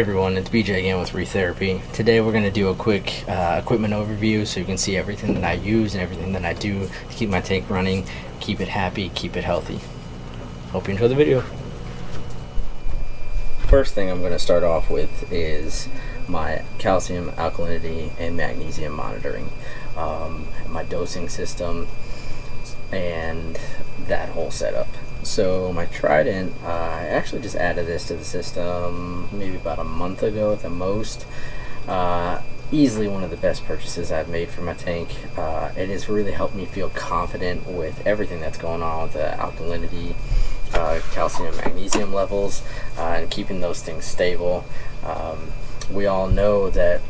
Hey everyone, it's BJ again with Reef Therapy. Today we're going to do a quick equipment overview so you can see everything that I use and everything that I do to keep my tank running, keep it happy, keep it healthy. Hope you enjoy the video. First thing I'm going to start off with is my calcium, alkalinity, and magnesium monitoring. My dosing system and that whole setup. So my Trident, I actually just added this to the system maybe about a month ago at the most. Easily one of the best purchases I've made for my tank. It has really helped me feel confident with everything that's going on with the alkalinity, calcium, magnesium levels, and keeping those things stable. We all know that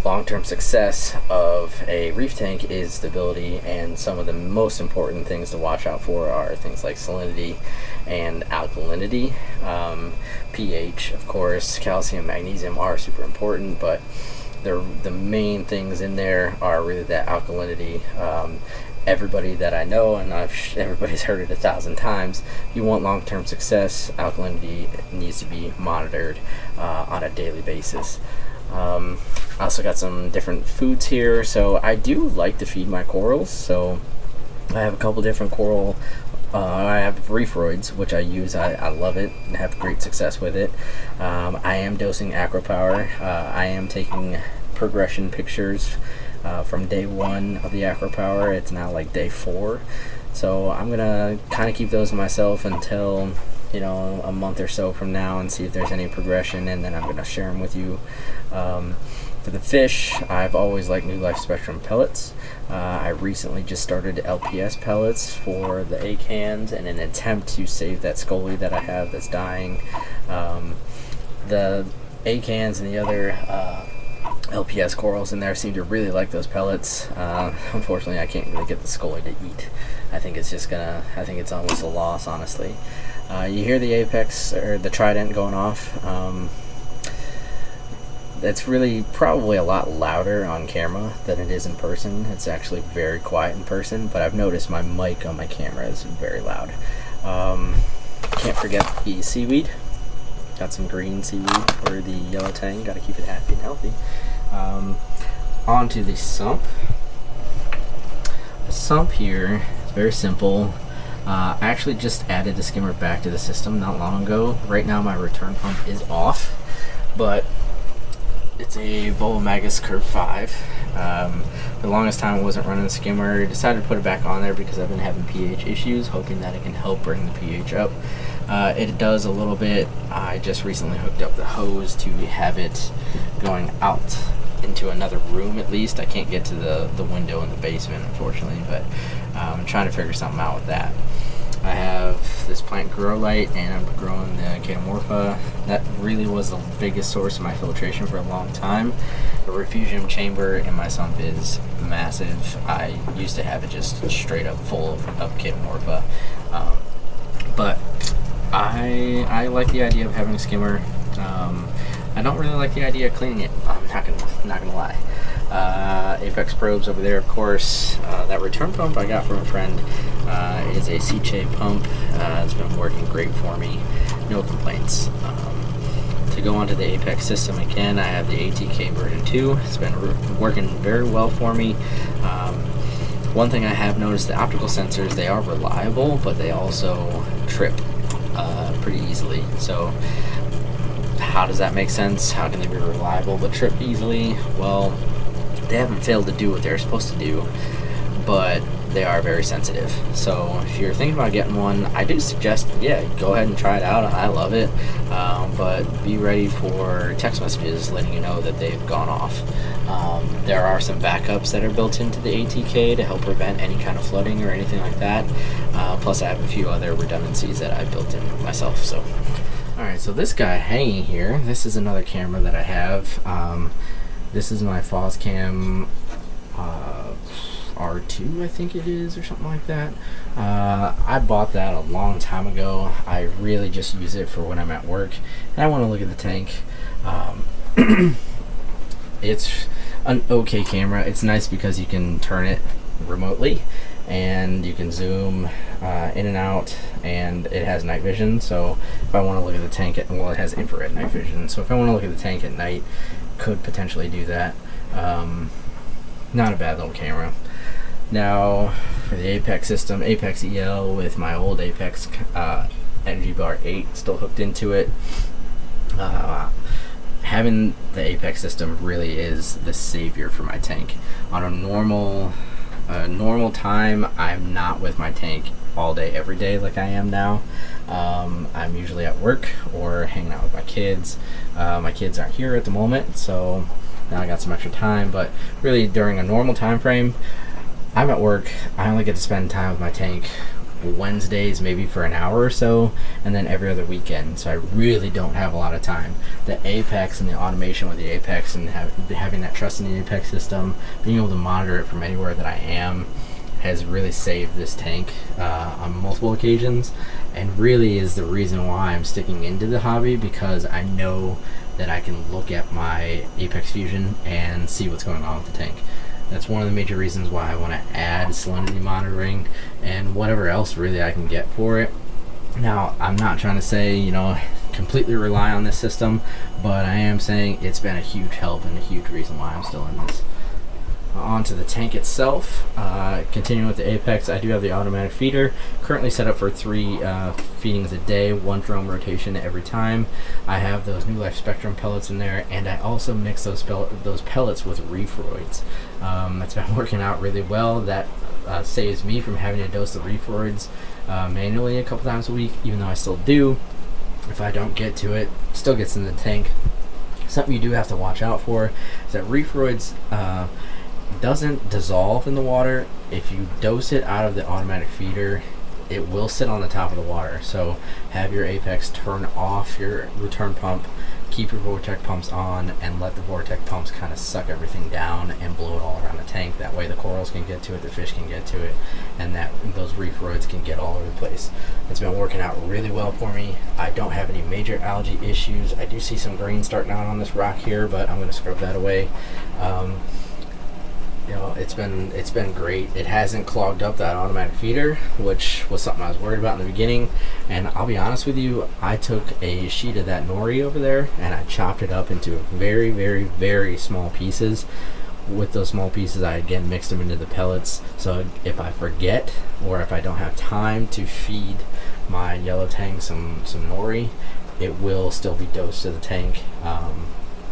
long-term success of a reef tank is stability, and some of the most important things to watch out for are things like salinity and alkalinity. pH, of course, calcium, magnesium are super important, but the main things in there are really that alkalinity. Everybody that I know, and everybody's heard it 1,000 times, you want long-term success, alkalinity needs to be monitored on a daily basis. I also got some different foods here. So I do like to feed my corals, so I have a couple different coral. I have Reef-Roids, which I use. I love it and have great success with it. I am dosing Acropower. I am taking progression pictures from day 1 of the Acropower. It's now like day 4, so I'm gonna kind of keep those to myself until a month or so from now and see if there's any progression, and then I'm going to share them with you. For the fish, I've always liked New Life Spectrum pellets. I recently just started LPS pellets for the A cans in an attempt to save that scolie that I have that's dying. The A cans and the other LPS corals in there seem to really like those pellets. Unfortunately, I can't really get the scolie to eat. I think it's almost a loss, honestly. You hear the Apex or the Trident going off. That's really probably a lot louder on camera than it is in person. It's actually very quiet in person, but I've noticed my mic on my camera is very loud. Can't forget the seaweed. Got some green seaweed for the yellow tang. Got to keep it happy and healthy. On to the sump. The sump here is very simple. I actually just added the skimmer back to the system not long ago. Right now my return pump is off, but it's a Magus Curve 5. For the longest time I wasn't running the skimmer. I decided to put it back on there because I've been having pH issues, hoping that it can help bring the pH up. It does a little bit. I just recently hooked up the hose to have it going out into another room at least. I can't get to the window in the basement, unfortunately, but I'm trying to figure something out with that. I have this plant grow light, and I'm growing the Catamorpha. That really was the biggest source of my filtration for a long time. The refugium chamber in my sump is massive. I used to have it just straight up full of Catamorpha. But I like the idea of having a skimmer. I don't really like the idea of cleaning it. I'm not gonna lie. Apex probes over there, of course. That return pump I got from a friend is a C-shape pump. It's been working great for me. No complaints. To go onto the Apex system again, I have the ATK version 2. It's been working very well for me. One thing I have noticed, the optical sensors, they are reliable, but they also trip pretty easily. So how does that make sense? How can they be reliable but trip easily? Well, they haven't failed to do what they're supposed to do, but they are very sensitive. So if you're thinking about getting one, I do suggest, go ahead and try it out. I love it, but be ready for text messages letting you know that they've gone off. There are some backups that are built into the ATK to help prevent any kind of flooding or anything like that. Plus I have a few other redundancies that I built in myself. So alright, so this guy hanging here, this is another camera that I have. This is my Foscam R2, I think it is, or something like that. I bought that a long time ago. I really just use it for when I'm at work and I want to look at the tank. It's an okay camera. It's nice because you can turn it remotely and you can zoom in and out, and it has night vision. So if I want to look at the tank it has infrared night vision, so if I want to look at the tank at night, could potentially do that. Not a bad little camera. Now for the Apex system, ApexEL with my old Apex Energy Bar 8 still hooked into it. Having the Apex system really is the savior for my tank. On a normal time, I'm not with my tank all day every day like I am now. I'm usually at work or hanging out with my kids. My kids aren't here at the moment, so now I got some extra time, but really during a normal time frame, I'm at work. I only get to spend time with my tank Wednesdays, maybe for an hour or so, and then every other weekend, so I really don't have a lot of time. The Apex and the automation with the Apex and having that trust in the Apex system, being able to monitor it from anywhere that I am, has really saved this tank on multiple occasions, and really is the reason why I'm sticking into the hobby, because I know that I can look at my Apex Fusion and see what's going on with the tank. That's one of the major reasons why I want to add salinity monitoring and whatever else really I can get for it. Now, I'm not trying to say, you know, completely rely on this system, but I am saying it's been a huge help and a huge reason why I'm still in this. Onto the tank itself. Continuing with the Apex, I do have the automatic feeder currently set up for 3 feedings a day, 1 drum rotation every time. I have those New Life Spectrum pellets in there, and I also mix those pellets with Reef-Roids. That's been working out really well. That saves me from having to dose the Reef-Roids manually a couple times a week, even though I still do. If I don't get to it, it still gets in the tank. Something you do have to watch out for is that Reef-Roids doesn't dissolve in the water. If you dose it out of the automatic feeder, it will sit on the top of the water. So have your Apex turn off your return pump, keep your VorTech pumps on, and let the VorTech pumps kind of suck everything down and blow it all around the tank. That way the corals can get to it, the fish can get to it, and that those Reef-Roids can get all over the place. It's been working out really well for me. I don't have any major algae issues. I do see some green starting out on this rock here, but I'm going to scrub that away. You know, it's been great. It hasn't clogged up that automatic feeder, which was something I was worried about in the beginning. And I'll be honest with you, I took a sheet of that nori over there and I chopped it up into very, very, very small pieces. With those small pieces, I again mixed them into the pellets. So if I forget or if I don't have time to feed my yellow tang some nori, it will still be dosed to the tank.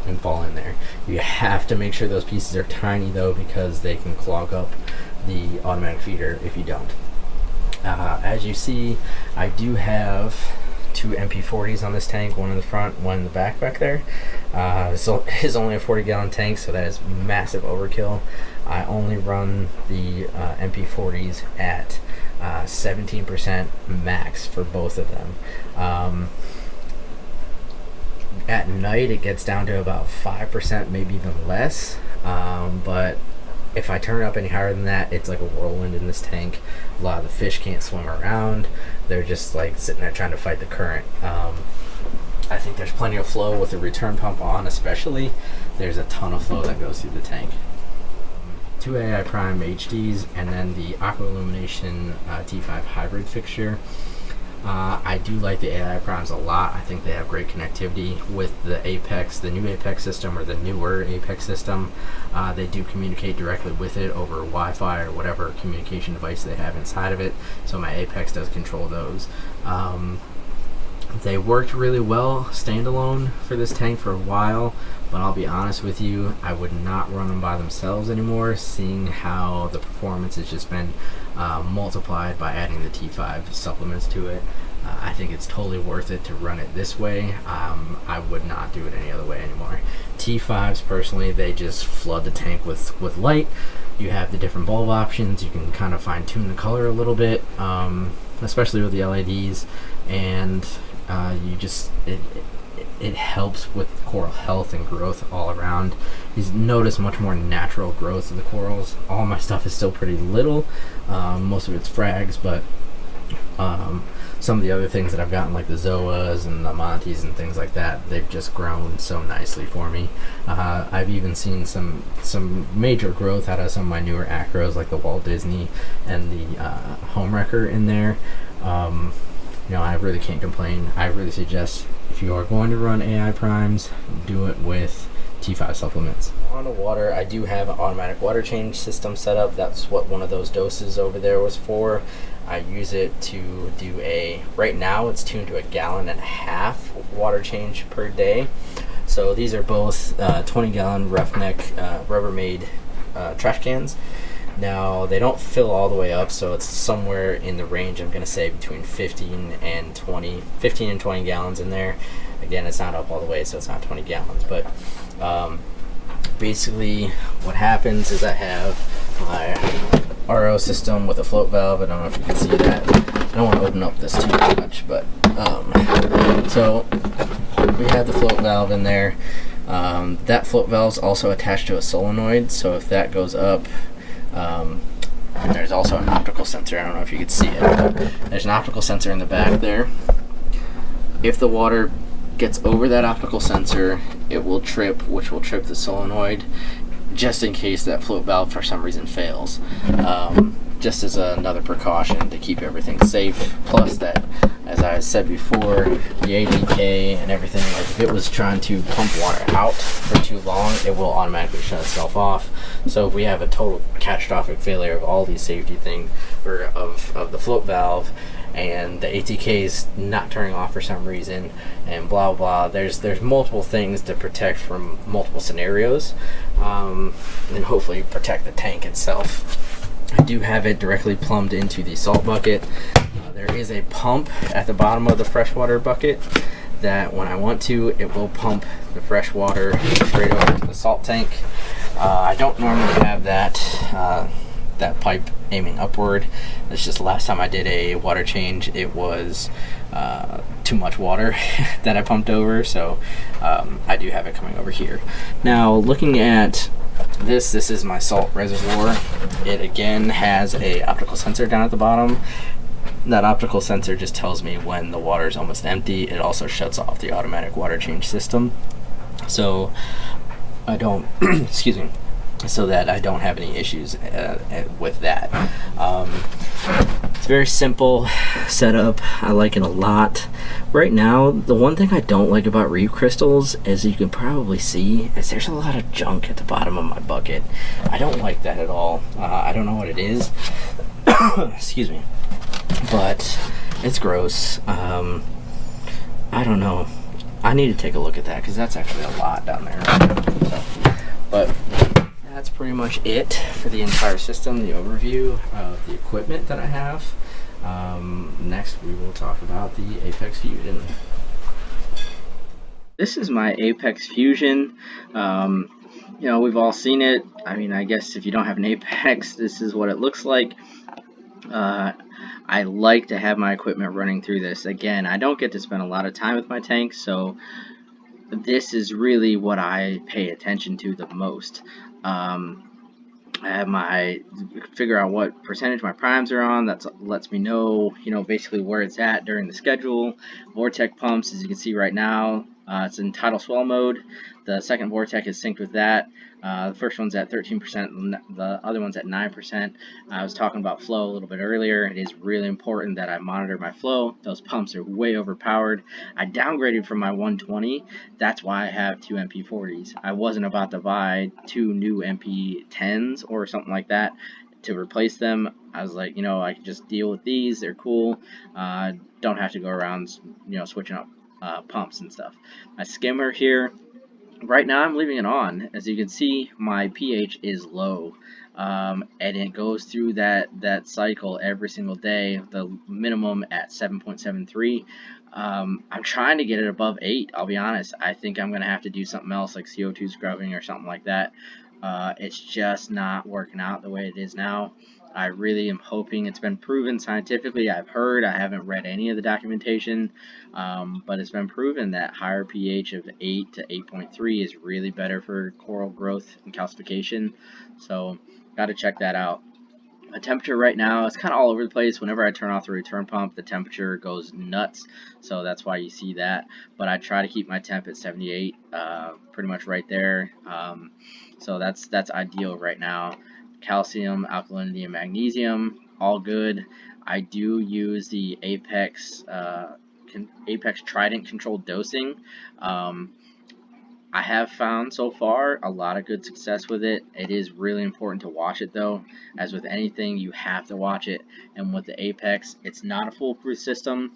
And fall in there. You have to make sure those pieces are tiny though, because they can clog up the automatic feeder if you don't. As you see, I do have 2 MP40s on this tank, one in the front, one in the back there. So it is only a 40-gallon tank, so that is massive overkill. I only run the MP40s at 17% max for both of them. At night it gets down to about 5%, maybe even less, but if I turn it up any higher than that, it's like a whirlwind in this tank. A lot of the fish can't swim around. They're just like sitting there trying to fight the current. I think there's plenty of flow with the return pump on, especially. There's a ton of flow that goes through the tank. 2 AI Prime HDs and then the Aqua Illumination T5 hybrid fixture. I do like the AI Primes a lot. I think they have great connectivity with the Apex, the new Apex system or the newer Apex system. They do communicate directly with it over Wi-Fi or whatever communication device they have inside of it. So my Apex does control those. They worked really well standalone for this tank for a while, but I'll be honest with you, I would not run them by themselves anymore, seeing how the performance has just been multiplied by adding the T5 supplements to it. I think it's totally worth it to run it this way. I would not do it any other way anymore. T5s, personally, they just flood the tank with light. You have the different bulb options. You can kind of fine tune the color a little bit, especially with the LEDs, and it helps with coral health and growth all around. You notice much more natural growth of the corals. All my stuff is still pretty little. Most of it's frags, but some of the other things that I've gotten, like the Zoas and the Montes and things like that, they've just grown so nicely for me. I've even seen some major growth out of some of my newer acros, like the Walt Disney and the Homewrecker in there. I really can't complain. I really suggest, if you are going to run AI primes, do it with T5 supplements. On the water, I do have an automatic water change system set up. That's what one of those doses over there was for. I use it to do right now it's tuned to 1.5 gallons water change per day. So these are both 20-gallon Roughneck Rubbermaid trash cans. Now, they don't fill all the way up, so it's somewhere in the range, I'm going to say, between 15 and 20 gallons in there. Again, it's not up all the way, so it's not 20 gallons. But basically, what happens is I have my RO system with a float valve. I don't know if you can see that. I don't want to open up this too much, but so we have the float valve in there. That float valve is also attached to a solenoid, so if that goes up, and there's also an optical sensor. I don't know if you can see it, but there's an optical sensor in the back there. If the water gets over that optical sensor, it will trip, which will trip the solenoid, just in case that float valve for some reason fails. Just as another precaution to keep everything safe. Plus that, as I said before, the ADK and everything, like if it was trying to pump water out for too long, it will automatically shut itself off. So if we have a total catastrophic failure of all these safety things, or of the float valve, and the ATK is not turning off for some reason, and blah blah, there's multiple things to protect from multiple scenarios, and hopefully protect the tank itself. I do have it directly plumbed into the salt bucket. There is a pump at the bottom of the freshwater bucket that when I want to, it will pump the fresh water straight over to the salt tank. I don't normally have that pipe aiming upward. It's just the last time I did a water change, it was too much water that I pumped over, so I do have it coming over here. Now, looking at this is my salt reservoir. It again has a optical sensor down at the bottom. That optical sensor just tells me when the water is almost empty. It also shuts off the automatic water change system, so I don't excuse me, so that I don't have any issues with that. It's very simple setup. I like it a lot. Right now, the one thing I don't like about reef crystals, as you can probably see, is there's a lot of junk at the bottom of my bucket. I don't like that at all. I don't know what it is. Excuse me. But it's gross. I don't know. I need to take a look at that, because that's actually a lot down there. So, but that's pretty much it for the entire system, the overview of the equipment that I have. Next we will talk about the Apex Fusion. This is my Apex Fusion. We've all seen it. I mean, I guess if you don't have an Apex, this is what it looks like. I like to have my equipment running through this. Again, I don't get to spend a lot of time with my tanks, so this is really what I pay attention to the most. I have figure out what percentage my primes are on. That lets me know, basically where it's at during the schedule. VorTech pumps, as you can see right now, it's in tidal swell mode. The second VorTech is synced with that. The first one's at 13%, the other one's at 9%. I was talking about flow a little bit earlier. It is really important that I monitor my flow. Those pumps are way overpowered. I downgraded from my 120. That's why I have two MP40s. I wasn't about to buy two new MP10s or something like that to replace them. I was like, I can just deal with these. They're cool. Don't have to go around, switching up pumps and stuff. My skimmer here, right now I'm leaving it on. As you can see, my pH is low, and it goes through that cycle every single day. The minimum at 7.73. I'm trying to get it above 8. I'll be honest. I think I'm gonna have to do something else, like CO2 scrubbing or something like that. It's just not working out the way it is now. I really am hoping it's been proven scientifically. I've heard, I haven't read any of the documentation, but it's been proven that higher pH of 8 to 8.3 is really better for coral growth and calcification. So, got to check that out. The temperature right now is kind of all over the place. Whenever I turn off the return pump, the temperature goes nuts, so that's why you see that. But I try to keep my temp at 78, pretty much right there. So that's ideal right now. Calcium, alkalinity, and magnesium, all good. I do use the Apex Trident controlled dosing. I have found so far a lot of good success with it. It is really important to watch it though. As with anything, you have to watch it. And with the Apex, it's not a foolproof system.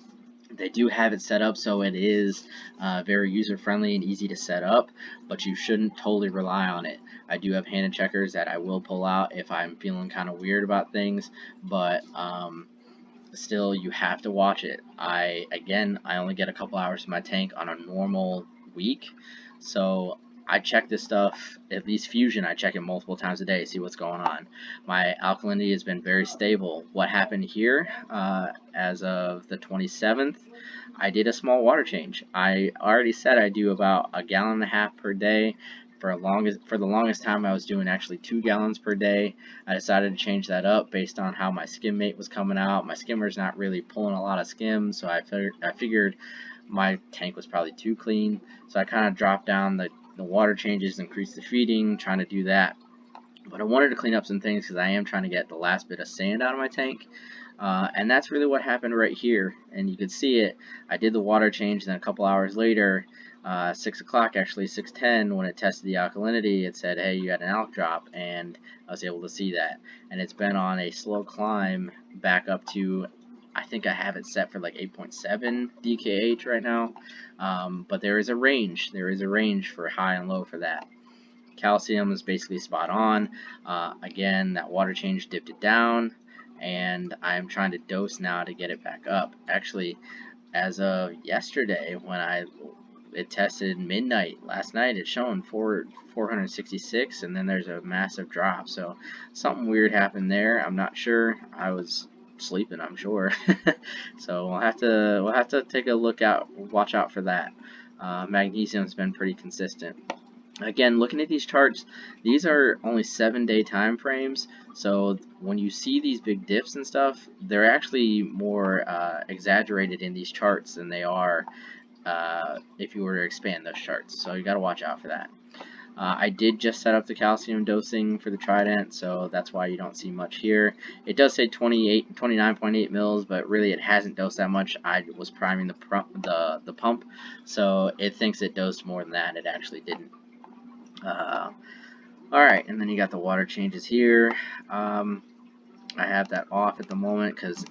They do have it set up so it is very user friendly and easy to set up, but you shouldn't totally rely on it. I do have hand checkers that I will pull out if I'm feeling kind of weird about things, but still you have to watch it. I only get a couple hours in my tank on a normal week, so I check this stuff, at least Fusion, I check it multiple times a day, see what's going on. My alkalinity has been very stable. What happened here, as of the 27th, I did a small water change. I already said I do about 1.5 gallons per day. For the longest time I was doing actually 2 gallons per day. I decided to change that up based on how my skim mate was coming out. My skimmer's not really pulling a lot of skims, so I figured my tank was probably too clean. So I kind of dropped down the water changes, increased the feeding, trying to do that. But I wanted to clean up some things because I am trying to get the last bit of sand out of my tank. And that's really what happened right here. And you could see it. I did the water change, and then a couple hours later, 6 o'clock actually, 6:10, when it tested the alkalinity, it said, hey, you got an alk drop, and I was able to see that. And it's been on a slow climb back up to, I think I have it set for like 8.7 DKH right now, but there is a range. There is a range for high and low for that. Calcium is basically spot on. Again, that water change dipped it down, and I'm trying to dose now to get it back up. Actually, as of yesterday, when it tested midnight last night, it's showing 466, and then there's a massive drop. So something weird happened there. I'm not sure. I was sleeping, I'm sure. So we'll have to take a watch out for that. Magnesium's been pretty consistent. Again, looking at these charts, these are only 7-day time frames, so when you see these big dips and stuff, they're actually more exaggerated in these charts than they are if you were to expand those charts, so you got to watch out for that. I did just set up the calcium dosing for the Trident, so that's why you don't see much here. It does say 29.8 mils, but really it hasn't dosed that much. I was priming the pump, so it thinks it dosed more than that. It actually didn't. Alright, and then you got the water changes here. I have that off at the moment because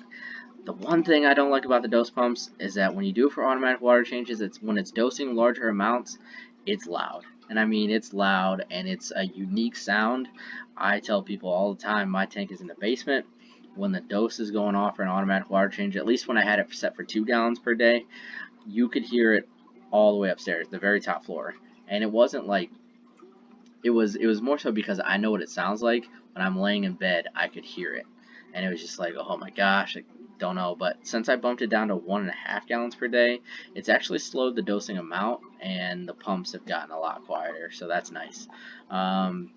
the one thing I don't like about the dose pumps is that when you do it for automatic water changes, when it's dosing larger amounts, it's loud. And I mean, it's loud and it's a unique sound. I tell people all the time, my tank is in the basement. When the dose is going off for an automatic water change, at least when I had it set for 2 gallons per day, you could hear it all the way upstairs, the very top floor. And it wasn't like, it was more so because I know what it sounds like. When I'm laying in bed, I could hear it. And it was just like, oh my gosh, I don't know. But since I bumped it down to 1.5 gallons per day, it's actually slowed the dosing amount, and the pumps have gotten a lot quieter, so that's nice. And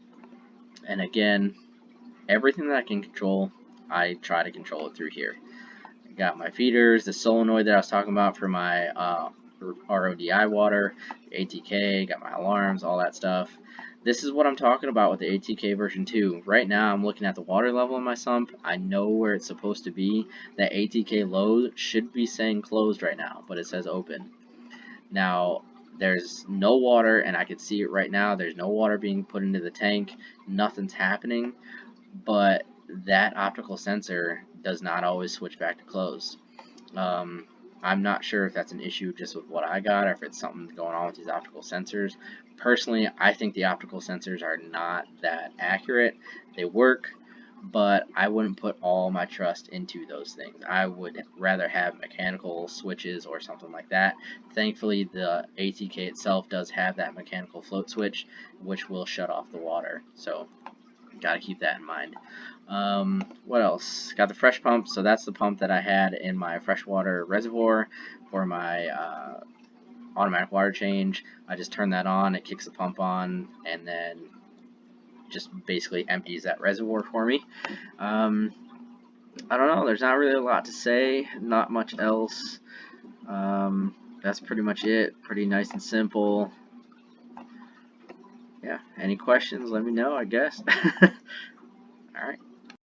again, everything that I can control, I try to control it through here. I got my feeders, the solenoid that I was talking about for my RODI water, ATK, got my alarms, all that stuff. This is what I'm talking about with the ATK version 2. Right now I'm looking at the water level in my sump. I know where it's supposed to be. That ATK low should be saying closed right now, but it says open. Now, there's no water, and I can see it right now. There's no water being put into the tank. Nothing's happening, but that optical sensor does not always switch back to closed. I'm not sure if that's an issue just with what I got or if it's something going on with these optical sensors. Personally, I think the optical sensors are not that accurate. They work, but I wouldn't put all my trust into those things. I would rather have mechanical switches or something like that. Thankfully, the ATK itself does have that mechanical float switch, which will shut off the water. So, gotta keep that in mind. What else? Got the fresh pump, so that's the pump that I had in my freshwater reservoir for my automatic water change. I just turn that on, it kicks the pump on, and then just basically empties that reservoir for me. I don't know, there's not really a lot to say, not much else. That's pretty much it, pretty nice and simple. Yeah, any questions, let me know, I guess. Alright.